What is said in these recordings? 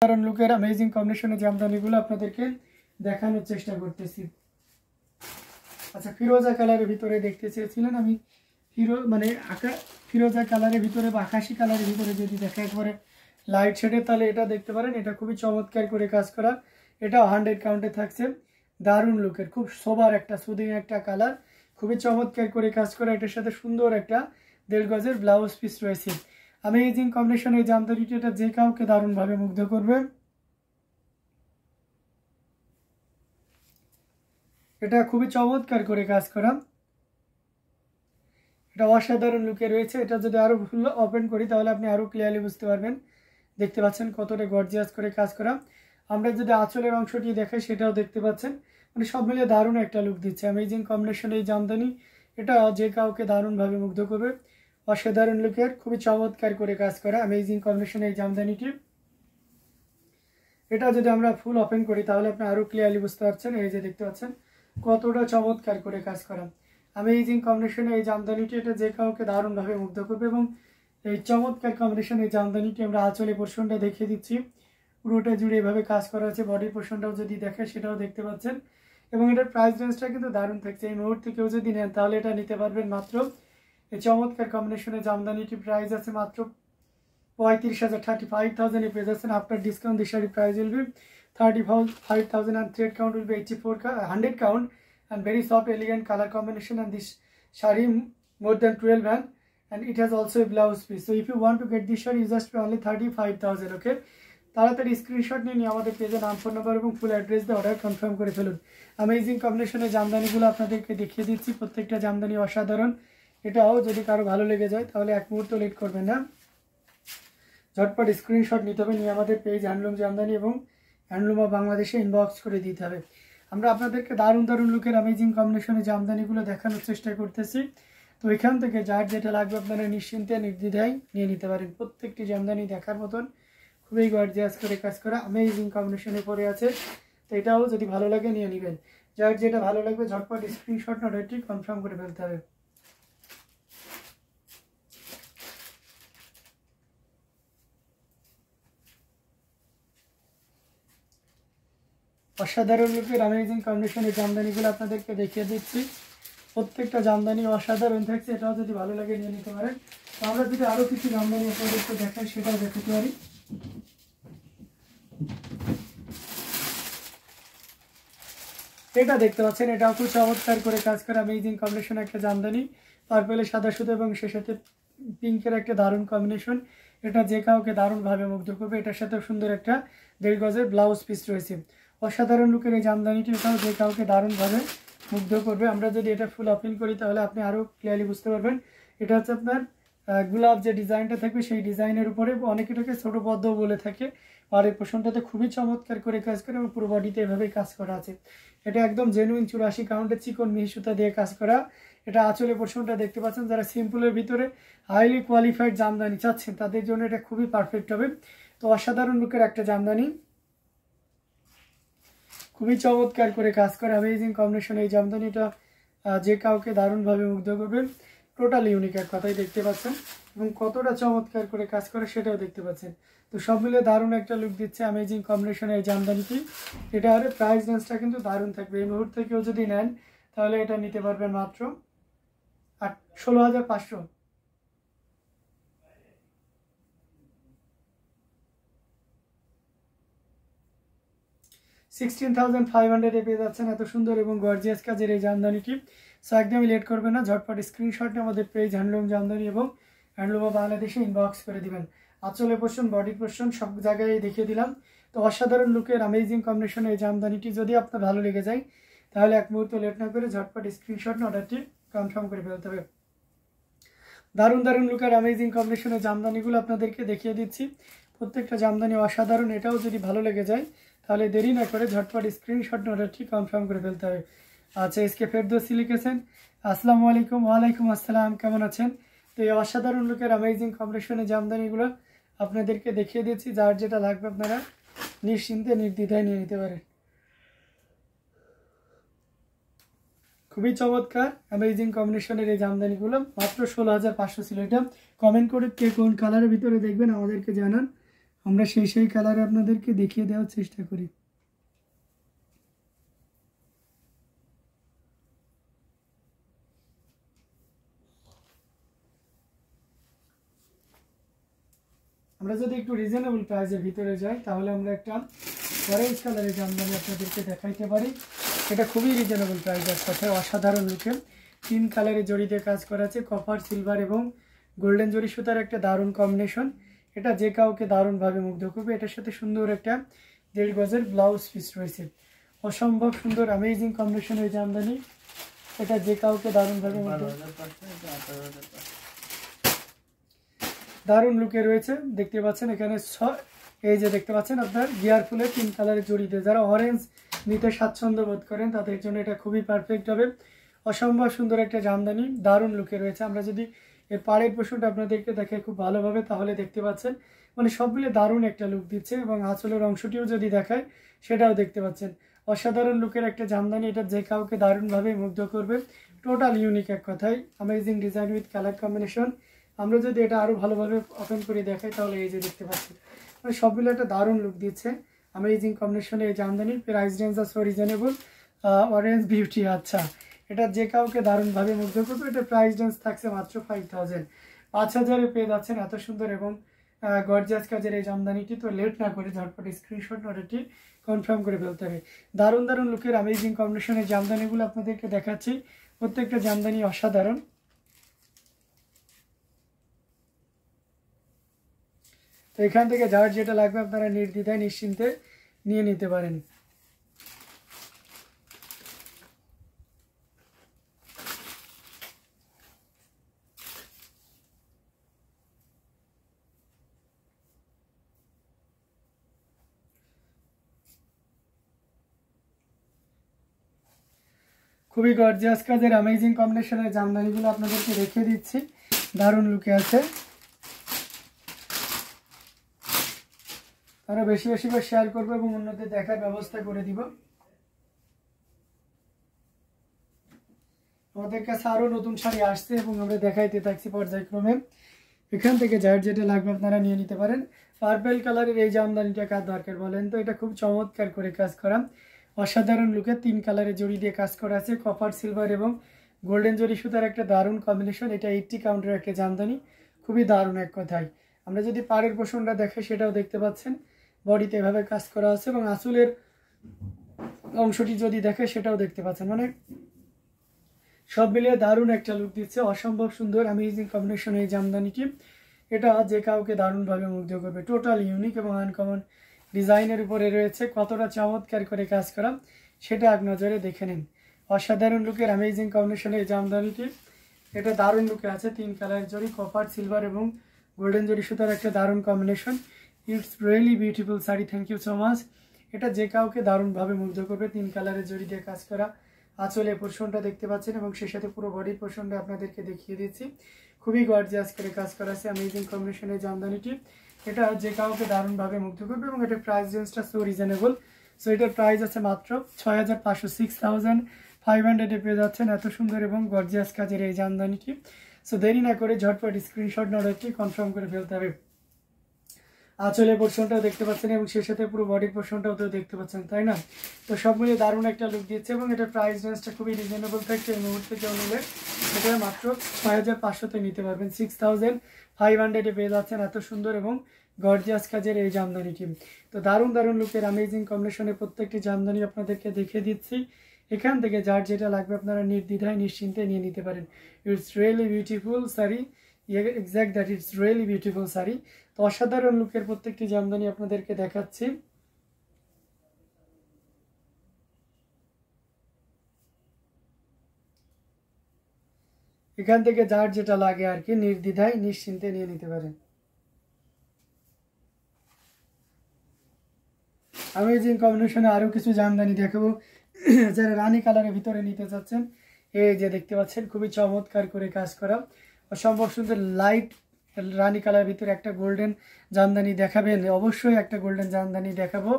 কারণ লুকের অ্যামেজিং কম্বিনেশনের জামদানিগুলো আপনাদেরকে দেখানোর চেষ্টা করতেছি। আচ্ছা, ফিরোজা কালারের ভিতরে দেখতে চেয়েছিলেন, আমি ফিরোজা কালারের ভিতরে বা আকাশি কালারের ভিতরে যদি দেখা একবারে লাইট শেডের, তাহলে এটা দেখতে পারেন। এটা খুবই চমৎকার করে কাজ করা, এটা 100 কাউন্টে থাকছে। দারুণ লুকের, খুব সোবার একটা সুদিং একটা কালার, খুবই চমৎকার করে কাজ করা। এটার সাথে সুন্দর একটা 1.5 গজের ব্লাউজ পিস রয়েছে। অ্যামেজিং কম্বিনেশনের এই জামদানিটি এটা যে কাউকে দারুণভাবে মুগ্ধ করবে। এটা খুবই চমৎকার করে কাজ করা, এটা অসাধারণ লুকে রয়েছে। এটা যদি আরো ফুল ওপেন করি তাহলে আপনি আরো ক্লিয়ারলি বুঝতে পারবেন। দেখতে পাচ্ছেন কতটা গর্জিয়াস করে কাজ করা। আমরা যদি আঁচলের অংশটি দেখাই সেটাও দেখতে পাচ্ছেন, মানে সব মিলিয়ে দারুণ একটা লুক দিচ্ছে। অ্যামেজিং কম্বিনেশন এই জামদানি, এটা যে কাউকে দারুণভাবে মুগ্ধ করবে। অসাধারণ লুকের, খুবই চমৎকার করে কাজ করা অ্যামেজিং কম্বিনেশন এই জামদানিটি। এটা যদি আমরা ফুল ওপেন করি তাহলে আপনি আরো ক্লিয়ারলি বুঝতে পারছেন। এই যে দেখতে পাচ্ছেন কতটা চমৎকার করে কাজ করা অ্যামেজিং কম্বিনেশনে এই জামদানিটি, এটা যে কাউকে দারুণভাবে মুগ্ধ করবে। এবং এই চমৎকার কম্বিনেশন এই জামদানিটি আমরা আঁচলে পোর্শনটা দেখিয়ে দিচ্ছি, পুরোটা জুড়ে এভাবে কাজ করা আছে। বডি পোর্শনটাও যদি দেখে সেটাও দেখতে পাচ্ছেন। এবং এটার প্রাইস রেঞ্জটা কিন্তু দারুণ থাকছে। এই মুহূর্তে কেউ যদি নেন তাহলে এটা নিতে পারবেন মাত্র, এই চমৎকার কম্বিনেশনের জামদানিটি প্রাইস আছে মাত্র 35,000, 35,000 এ পেয়ে যাচ্ছেন। After discount this sari price will B 35,000 and thread count will be 100 count and very soft elegant color combination, and this shari more than 12 and it has also a blouse piece. So if you want to get this shari, you just pay only 35,000. okay, তাড়াতাড়ি screenshot নিয়ে আমাদের পেজে নাম, phone number এবং full address দিয়ে order confirm করে ফেলুন। Amazing কম্বিনেশনের জামদানিগুলো আপনাদেরকে দেখিয়ে দিচ্ছি, প্রত্যেকটা জামদানি অসাধারণ। এটাও যদি কারো ভালো লেগে যায় তাহলে এক মুহূর্ত লেট করবেন না, ঝটপট স্ক্রিনশট নিতে হবে, নিয়ে আমাদের পেজ হ্যান্ডলুম জামদানি এবং হ্যান্ডলুম অফ বাংলাদেশে ইনবক্স করে দিতে হবে। আমরা আপনাদেরকে দারুণ দারুণ লুকের অ্যামেজিং কম্বিনেশনের জামদানিগুলো দেখানোর চেষ্টা করতেছি। তো এখান থেকে যার যেটা লাগবে আপনারা নিশ্চিন্তে নির্দ্বিধায় নিয়ে নিতে পারেন। প্রত্যেকটি জামদানি দেখার মতন, খুবই গর্জিয়াস করে কাজ করা অ্যামেজিং কম্বিনেশনে পড়ে আছে। তো এটাও যদি ভালো লাগে নিয়ে নেবেন, যার যেটা ভালো লাগবে ঝটপট স্ক্রিনশট অর্ডারটি কনফার্ম করে ফেলতে হবে। অসাধারণ লুকের অ্যামেজিং কম্বিনেশনের জামদানিগুলো আপনাদেরকে দেখিয়ে দিচ্ছি, প্রত্যেকটা জামদানি অসাধারণ থাকছে। এটাও যদি ভালো লাগে নিয়ে নিতে পারেন। তো আমরা যদি আরো কিছু জামদানি আপনাদেরকে দেখাই সেটাও দেখাতে পারি। এটা দেখতে পাচ্ছেন, এটাও খুব চমৎকার করে কাজ করা অ্যামেজিং কম্বিনেশন একটা জামদানি, পার্পেলে সাদা সুতো এবং সে সাথে পিঙ্কের একটা দারুণ কম্বিনেশন। এটা যে কাউকে দারুণভাবে মুগ্ধ করবে। এটার সাথে সুন্দর একটা 1.5 গজের ব্লাউজ পিস রয়েছে। অসাধারণ লুকের এই জামদানিটি, এটাও যে কাউকে দারুণভাবে মুগ্ধ করবে। আমরা যদি এটা ফুল ওপেন করি তাহলে আপনি আরও ক্লিয়ারলি বুঝতে পারবেন। এটা হচ্ছে আপনার গোলাপ যে ডিজাইনটা থাকবে সেই ডিজাইনের উপরে, অনেকে এটাকে ছোটো পদ্মও বলে থাকে। আর এই পোর্শনটাতে খুবই চমৎকার করে কাজ করে এবং পুরো বডিতে এভাবেই কাজ করা আছে। এটা একদম জেনুইন 84 কাউন্টের চিকন মিহি সুতা দিয়ে কাজ করা। এটা আঁচলে পোর্শনটা দেখতে পাচ্ছেন। যারা সিম্পলের ভিতরে হাইলি কোয়ালিফাইড জামদানি চাচ্ছেন তাদের জন্য এটা খুবই পারফেক্ট হবে। তো অসাধারণ লুকের একটা জামদানি, খুবই চমৎকার করে কাজ করে অ্যামেজিং কম্বিনেশন এই জামদানিটা যে কাউকে দারুণভাবে মুগ্ধ করবে। টোটাল ইউনিক এক কথাই দেখতে পাচ্ছেন, এবং কতটা চমৎকার করে কাজ করে সেটাও দেখতে পাচ্ছেন। তো সব মিলে দারুণ একটা লুক দিচ্ছে অ্যামেজিং কম্বিনেশন এই জামদানিটি। এটার প্রাইস রেঞ্জটা কিন্তু দারুণ থাকবে। এই মুহূর্তে কেউ যদি নেন তাহলে এটা নিতে পারবেন মাত্র 16,500। 16,500 এ পেয়ে যাচ্ছেন এত সুন্দর এবং গর্জিয়াস কাজের এই জামদানিটি। সো একদমই লেট করবেন না, ঝটপট স্ক্রিনশট নিয়ে আমাদের পেজ হ্যান্ডলুম জামদানি এবং হ্যান্ডলুম অফ বাংলাদেশে ইনবক্স করে দিবেন। আঁচলে পোর্শন, বডি পোর্শন সব জায়গায় দেখিয়ে দিলাম। তো অসাধারণ লুকের অ্যামেজিং কম্বিনেশন এই জামদানিটি যদি আপনার ভালো লেগে যায় তাহলে এক মুহূর্ত লেট না করে ঝটপট স্ক্রিনশট অর্ডারটি কনফার্ম করে ফেলতে হবে। দারুণ দারুণ লুকের অ্যামেজিং কম্বিনেশনের জামদানিগুলো আপনাদেরকে দেখিয়ে দিচ্ছি, প্রত্যেকটা জামদানি অসাধারণ। এটাও যদি ভালো লেগে যায় তাহলে দেরি না করে ঝটপট স্ক্রিনশট অর্ডারটি কনফার্ম করে ফেলতে হবে। আচ্ছা, এসকে ফেরদৌসি লিখেছেন, আসসালামু আলাইকুম। ওয়ালাইকুম আসসালাম, কেমন আছেন? তো এই অসাধারণ লুকের অ্যামেজিং কম্বিনেশনের জামদানিগুলো আপনাদেরকে দেখিয়ে দিচ্ছি, যার যেটা লাগবে আপনারা নিশ্চিন্তে নির্দ্বিধায় নিয়ে নিতে পারেন। খুবই চমৎকার অ্যামেজিং কম্বিনেশনের এই জামদানিগুলো মাত্র 16,500 ছিল। এটা কমেন্ট করে কে কোন কালারের ভিতরে দেখবেন আমাদেরকে জানান, আমরা সেই কালারে আপনাদেরকে দেখিয়ে দেওয়ার চেষ্টা করি। আমরা যদি একটু রিজনেবল প্রাইসের ভিতরে যাই তাহলে আমরা একটা অরেঞ্জ কালারের জামদানি আপনাদেরকে দেখাইতে পারি। এটা খুবই রিজনেবল প্রাইসের সাথে অসাধারণ লুকে 3 কালারের জড়ি দিয়ে কাজ করা আছে, কপার, সিলভার এবং গোল্ডেন জরি সুতার একটা দারুণ কম্বিনেশন। এটা যে কাউকে দারুণভাবে মুগ্ধ করবে। এটার সাথে সুন্দর একটা 1.5 গজের ব্লাউজ পিস রয়েছে, অসম্ভব সুন্দর অ্যামেজিং কম্বিনেশন এই জামদানি। এটা যে কাউকে দারুণভাবে মুগ্ধ, দারুণ লুকে রয়েছে। দেখতে পাচ্ছেন এখানে এই যে দেখতে পাচ্ছেন আপনার গিয়ার ফুলের 3 কালারের জড়িতে, যারা অরেঞ্জ নিতে স্বাচ্ছন্দ্য বোধ করেন তাদের জন্য এটা খুবই পারফেক্ট হবে। অসম্ভব সুন্দর একটা জামদানি, দারুণ লুকে রয়েছে। আমরা যদি এর পাড়ের পোর্শনটা আপনাদেরকে দেখাই খুব ভালোভাবে তাহলে দেখতে পাচ্ছেন মানে সব মিলে দারুণ একটা লুক দিচ্ছে, এবং আঁচলের অংশটিও যদি দেখায় সেটাও দেখতে পাচ্ছেন অসাধারণ লুকের একটা জামদানি। এটা যে কাউকে দারুণভাবে মুগ্ধ করবে। টোটাল ইউনিক এক কথায়, amazing design with colour combination. আমরা যদি এটা আরও ভালোভাবে ওপেন করে দেখাই তাহলে এই যে দেখতে পাচ্ছি মানে সবগুলো একটা দারুণ লুক দিচ্ছে। অ্যামেজিং কম্বিনেশনে এই জামদানির প্রাইস রেঞ্জ আছে রিজনেবল, অরেঞ্জ বিউটি। আচ্ছা, এটা যে কাউকে দারুণভাবে মুগ্ধ করবে। এটা প্রাইস রেঞ্জ থাকছে মাত্র 5000, 5000-এ পেয়ে যাচ্ছেন এত সুন্দর এবং গর্জিয়াস কাজের এই জামদানিটি। তো লেট না করে ঝটপট স্ক্রিনশট অর্ডারটি কনফার্ম করে ফেলতে হবে। দারুণ দারুণ লুকের অ্যামেজিং কম্বিনেশনের জামদানিগুলো আপনাদেরকে দেখাচ্ছি, প্রত্যেকটা জামদানি অসাধারণ। তো এখান থেকে যার যেটা লাগবে আপনারা নির্দ্বিধায় নিশ্চিন্তে নিয়ে নিতে পারেন। খুবই গর্জিয়াস কাজের অ্যামেজিং কম্বিনেশনের জামদানিগুলো আপনাদেরকে রেখে দিচ্ছি, দারুণ লুকে আছে। আমরা বেশি বেশি করে শেয়ার করবো এবং অন্যদের দেখার ব্যবস্থা করে দিব। আমাদের কাছে আরও নতুন শাড়ি আসছে এবং আমরা দেখাইতে থাকছি পর্যায়ক্রমে। এখান থেকে যার যেটা লাগবে আপনারা নিয়ে নিতে পারেন। পার্পেল কালারের এই জামদানিটা কার দরকার বলেন তো? এটা খুব চমৎকার করে কাজ করা, অসাধারণ লুকে 3 কালারের জড়ি দিয়ে কাজ করা আছে, কপার, সিলভার এবং গোল্ডেন জরি সুতার একটা দারুণ কম্বিনেশন। এটা 80 কাউন্টের একটা জামদানি, খুবই দারুণ এক কথায়। আমরা যদি পাড়ের পোষণটা দেখে সেটাও দেখতে পাচ্ছেন, বডিতে এভাবে কাজ করা আছে এবং আঁচলের অংশটি যদি দেখে সেটাও দেখতে পাচ্ছেন। মানে সব মিলিয়ে দারুণ একটা লুক দিচ্ছে, অসম্ভব সুন্দর অ্যামেজিং কম্বিনেশন এই জামদানিটি। এটা যে কাউকে দারুণভাবে মুগ্ধ করবে। টোটাল ইউনিক এবং আনকমন ডিজাইনের উপরে রয়েছে, কতটা চমৎকার করে কাজ করা সেটা এক নজরে দেখে নিন। অসাধারণ লুকের অ্যামেজিং কম্বিনেশনের এই জামদানিটি, এটা দারুণ লুকে আছে। 3 কালারের জড়ি, কপার, সিলভার এবং গোল্ডেন জরি সুতার একটা দারুণ combination. It's really beautiful sari, thank you so much. এটা যে কাউকে দারুণভাবে মুগ্ধ করবে। 3 কালারের জড়ি দিয়ে কাজ করা, আঁচলে পোর্শনটা দেখতে পাচ্ছেন এবং সেই সাথে পুরো বডির পোর্শনটা আপনাদেরকে দেখিয়ে দিচ্ছি। খুবই গর্জিয়াস করে কাজ করা আছে অ্যামেজিং কম্বিনেশনের জামদানিটি। এটা যে কাউকে দারুণভাবে মুগ্ধ করবে এবং এটার প্রাইস রেঞ্জটা সো রিজনেবল। সো এটার প্রাইস আছে মাত্র 6500, 6500-এ পেয়ে যাচ্ছেন এত সুন্দর এবং গর্জিয়াস কাজের এই জামদানিটি। সো দেরি না করে ঝটপট স্ক্রিনশট অর্ডারটি কনফার্ম করে ফেলতে হবে। আঁচলে পোর্শনটাও দেখতে পাচ্ছেন এবং সেই সাথে পুরো বডির পোর্শনটাও তো দেখতে পাচ্ছেন, তাই না? তো সব মিলিয়ে দারুণ একটা লুক দিচ্ছে এবং এটার প্রাইস রেঞ্জটা খুবই রিজনেবল থাকছে। এই মুহূর্তে কেউ নিলে এটা মাত্র 6500-তে নিতে পারবেন। 6500-এ পেয়ে যাচ্ছেন এত সুন্দর এবং গর্জিয়াস কাজের এই জামদানিটি। তো দারুণ দারুণ লুকের অ্যামেজিং কম্বিনেশনের প্রত্যেকটি জামদানি আপনাদেরকে দেখিয়ে দিচ্ছি। এখান থেকে যার যেটা লাগবে আপনারা নির্দ্বিধায় নিশ্চিন্তে নিয়ে নিতে পারেন। It's really beautiful sari, exact that, it's really beautiful sari. তো অসাধারণ লুকের প্রত্যেকটি জামদানি আপনাদেরকে দেখাচ্ছি। এখান থেকে যার যেটা লাগে আর কি নির্দ্বিধায় নিশ্চিন্তে নিয়ে নিতে পারেন। অ্যামেজিং কম্বিনেশনে আরও কিছু জামদানি দেখাবো যারা রানী কালারের ভিতরে নিতে চাচ্ছেন। এই যে দেখতে পাচ্ছেন খুবই চমৎকার করে কাজ করা, অসম্ভব সুন্দর লাইট রানী কালারের ভিতরে একটা গোল্ডেন জামদানি দেখাবেন, অবশ্যই একটা গোল্ডেন জামদানি দেখাবো,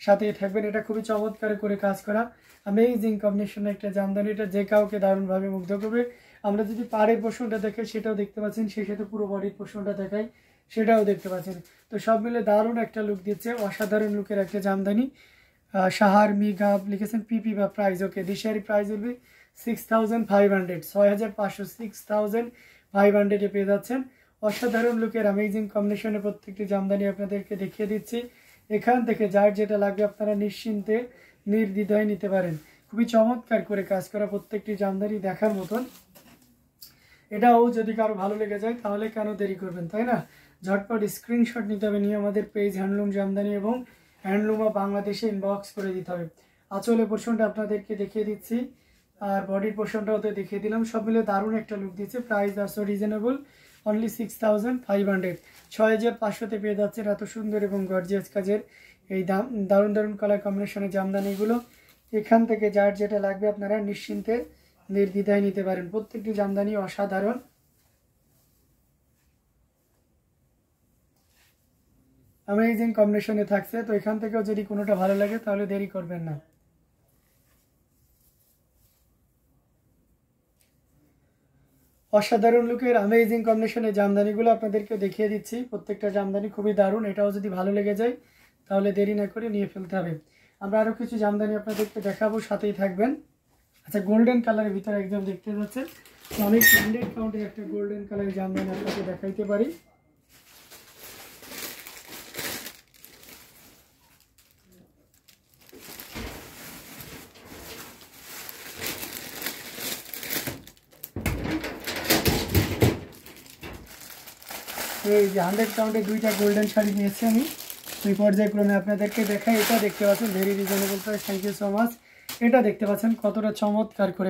সাথে থাকবেন। এটা খুবই চমৎকার করে কাজ করা অ্যামেজিং কম্বিনেশনের একটা জামদানি। এটা যে কাউকে দারুণভাবে মুগ্ধ করবে। আমরা যদি পাড়ের পোর্শনটা দেখাই সেটাও দেখতে পাচ্ছেন, সেই সাথে পুরো বডির পোর্শনটা দেখাই, সেটাও দেখতে পাচ্ছেন। তো সব মিলে দারুণ একটা লুক দিচ্ছে, অসাধারণ লুকের একটা জামদানি। সাহার মিগাব লিখেছেন পিপি বা প্রাইস। ওকে, দিশারি প্রাইস উইল বি 6500, 6500, 6500 পেয়ে যাচ্ছেন। অসাধারণ লুকের অ্যামেজিং কম্বিনেশনে প্রত্যেকটি জামদানি আপনাদেরকে দেখিয়ে দিচ্ছি। এখান থেকে যার যেটা লাগবে আপনারা নিশ্চিন্তে নির্দ্বিধায় নিতে পারেন। খুবই চমৎকার করে কাজ করা প্রত্যেকটি জামদানি দেখার মতন। এটাও যদি কারো ভালো লেগে যায় তাহলে কেন দেরি করবেন, তাই না? ঝটপট স্ক্রিনশট নিতে হবে, নিয়ে আমাদের পেজ হ্যান্ডলুম জামদানি এবং হ্যান্ডলুমা বাংলাদেশে ইনবক্স করে দিতে হবে। আঁচলের পোর্শনটা আপনাদেরকে দেখিয়ে দিচ্ছি, আর বডির পোর্শনটাও তো দেখিয়ে দিলাম। সব মিলে দারুণ একটা লুক দিচ্ছে। প্রাইস আসো রিজনেবল, অনলি 6500, 6500-তে পেয়ে যাচ্ছেন এত সুন্দর এবং গর্জিয়াস কাজের এই দারুণ দারুণ কালার কম্বিনেশনের জামদানিগুলো। এখান থেকে যার যেটা লাগবে আপনারা নিশ্চিন্তে নির্দ্বিধায় নিতে পারেন। প্রত্যেকটি জামদানি অসাধারণ, অ্যামেজিং কম্বিনেশনে থাকছে। তো এখান থেকেও যদি কোনোটা ভালো লাগে তাহলে দেরি করবেন না। অসাধারণ লুকের অ্যামেজিং কম্বিনেশনের জামদানিগুলো আপনাদেরকে দেখিয়ে দিচ্ছি। প্রত্যেকটা জামদানি খুবই দারুণ। এটাও যদি ভালো লেগে যায় তাহলে দেরি না করে নিয়ে ফেলতে হবে। আমরা আরও কিছু জামদানি আপনাদেরকে দেখাবো, সাথেই থাকবেন। আচ্ছা, গোল্ডেন কালারের ভিতরে একদম দেখতে পাচ্ছেন, অনেক ব্র্যান্ডেড কাউন্টের একটা গোল্ডেন কালারের জামদানি আপনাকে দেখাইতে পারি। এই যে 100 কাউন্টে দুইটা গোল্ডেন শাড়ি নিয়েছি আমি, এই পর্যায়ক্রমে আপনাদেরকে দেখাই। এটা দেখতে পাচ্ছেন very reasonable price, thank you so much. এটা দেখতে পাচ্ছেন কতটা চমৎকার করে